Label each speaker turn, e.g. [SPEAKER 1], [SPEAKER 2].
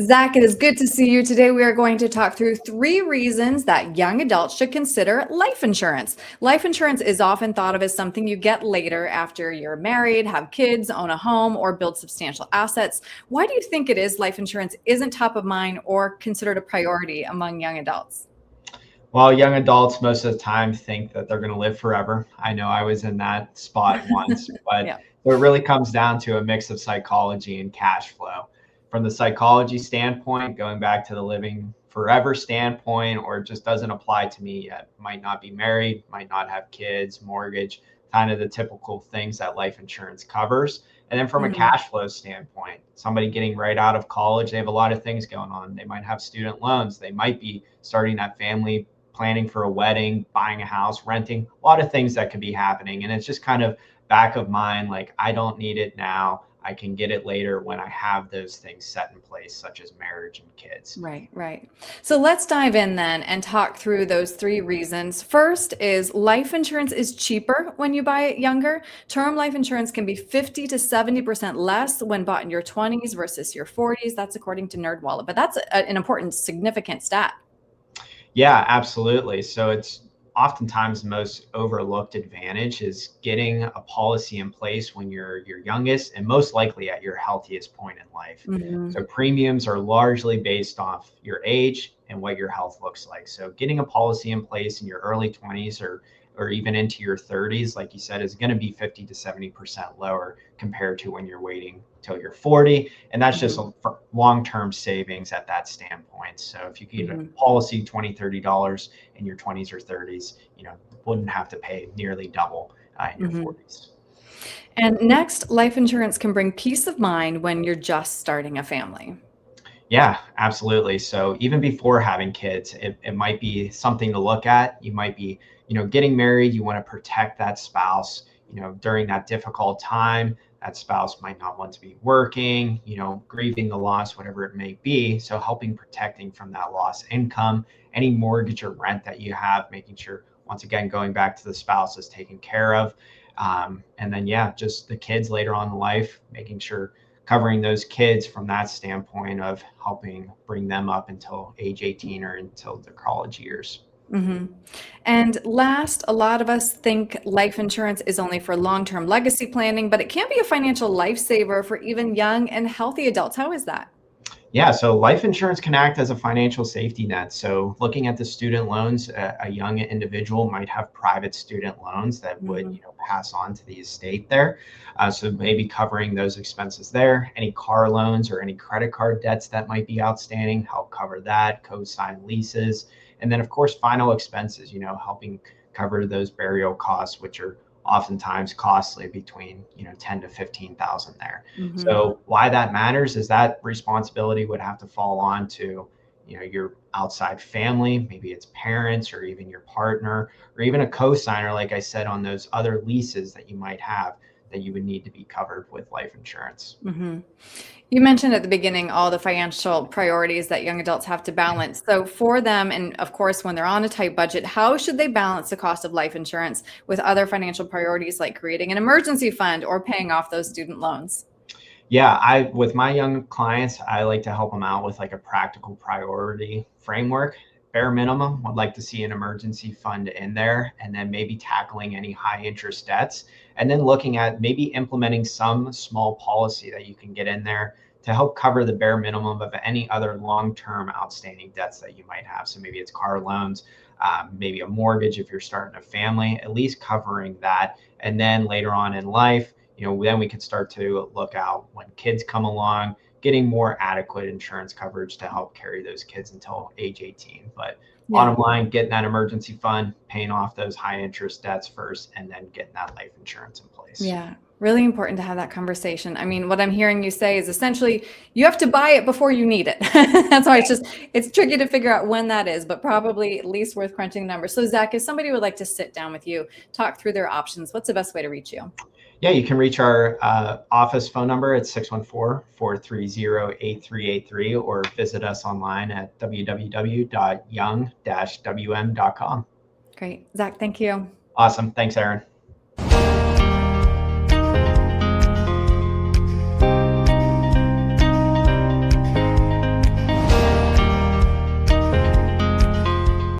[SPEAKER 1] Zach, it is good to see you. Today, we are going to talk through 3 reasons that young adults should consider life insurance. Life insurance is often thought of as something you get later after you're married, have kids, own a home, or build substantial assets. Why do you think it is life insurance isn't top of mind or considered a priority among young adults?
[SPEAKER 2] Well, young adults most of the time think that they're going to live forever. I know I was in that spot once, but
[SPEAKER 1] Yeah.
[SPEAKER 2] it really comes down to a mix of psychology and cash flow. From the psychology standpoint, going back to the living forever standpoint, or it just doesn't apply to me yet. Might not be married, might not have kids, mortgage, kind of the typical things that life insurance covers. And then from a
[SPEAKER 1] Mhm.
[SPEAKER 2] cash flow standpoint, somebody getting right out of college, they have a lot of things going on. They might have student loans, they might be starting that family, planning for a wedding, buying a house, renting, a lot of things that could be happening. And it's just kind of back of mind, like, I don't need it now. I can get it later when I have those things set in place, such as marriage and kids.
[SPEAKER 1] Right, right. So let's dive in then and talk through those 3 reasons. First is life insurance is cheaper when you buy it younger. Term life insurance can be 50 to 70% less when bought in your 20s versus your 40s. That's according to NerdWallet, but that's an important, significant stat.
[SPEAKER 2] Yeah, absolutely. So it's oftentimes the most overlooked advantage is getting a policy in place when you're your youngest and most likely at your healthiest point in life.
[SPEAKER 1] Mhm.
[SPEAKER 2] So premiums are largely based off your age and what your health looks like. So getting a policy in place in your early 20s or even into your 30s, like you said, is going to be 50 to 70% lower compared to when you're waiting till you're 40. And that's just
[SPEAKER 1] Mhm.
[SPEAKER 2] a long-term savings at that standpoint. So if you get a
[SPEAKER 1] Mhm.
[SPEAKER 2] policy $20, $30 in your 20s or 30s, wouldn't have to pay nearly double in your
[SPEAKER 1] Mhm.
[SPEAKER 2] 40s.
[SPEAKER 1] And next, life insurance can bring peace of mind when you're just starting a family.
[SPEAKER 2] Yeah, absolutely. So even before having kids, it might be something to look at. You might be, getting married. You want to protect that spouse, during that difficult time. That spouse might not want to be working, grieving the loss, whatever it may be. So helping protecting from that lost income, any mortgage or rent that you have, making sure, once again, going back to the spouse is taken care of. And then, yeah, just the kids later on in life, making sure covering those kids from that standpoint of helping bring them up until age 18 or until their college years.
[SPEAKER 1] Mhm. And last, a lot of us think life insurance is only for long-term legacy planning, but it can be a financial lifesaver for even young and healthy adults. How is that?
[SPEAKER 2] Yeah, so life insurance can act as a financial safety net. So looking at the student loans, a young individual might have private student loans that would,
[SPEAKER 1] Mhm.
[SPEAKER 2] pass on to the estate there. So maybe covering those expenses there, any car loans or any credit card debts that might be outstanding, help cover that, co-sign leases, and then of course final expenses, helping cover those burial costs, which are oftentimes costly between 10 to 15,000 there.
[SPEAKER 1] Mhm.
[SPEAKER 2] So why that matters is that responsibility would have to fall on to, your outside family, maybe it's parents or even your partner or even a co-signer, like I said, on those other leases that you might have that you would need to be covered with life insurance.
[SPEAKER 1] Mhm. You mentioned at the beginning all the financial priorities that young adults have to balance. So for them, and of course, when they're on a tight budget, how should they balance the cost of life insurance with other financial priorities like creating an emergency fund or paying off those student loans?
[SPEAKER 2] Yeah, I with my young clients, I like to help them out with like a practical priority framework. Bare minimum, would like to see an emergency fund in there, and then maybe tackling any high interest debts, and then looking at maybe implementing some small policy that you can get in there to help cover the bare minimum of any other long-term outstanding debts that you might have. So maybe it's car loans, maybe a mortgage if you're starting a family, at least covering that. And then later on in life, then we could start to look out when kids come along, getting more adequate insurance coverage to help carry those kids until age 18. But
[SPEAKER 1] Yeah.
[SPEAKER 2] bottom line, getting that emergency fund, paying off those high interest debts first, and then getting that life insurance in place.
[SPEAKER 1] Yeah, really important to have that conversation. I mean, what I'm hearing you say is essentially you have to buy it before you need it. That's why it's tricky to figure out when that is, but probably at least worth crunching numbers. So Zach, if somebody would like to sit down with you, talk through their options, what's the best way to reach you?
[SPEAKER 2] Yeah, you can reach our office phone number at 614-430-8383 or visit us online at www.young-wm.com.
[SPEAKER 1] Great. Zach, thank you.
[SPEAKER 2] Awesome. Thanks, Aaron.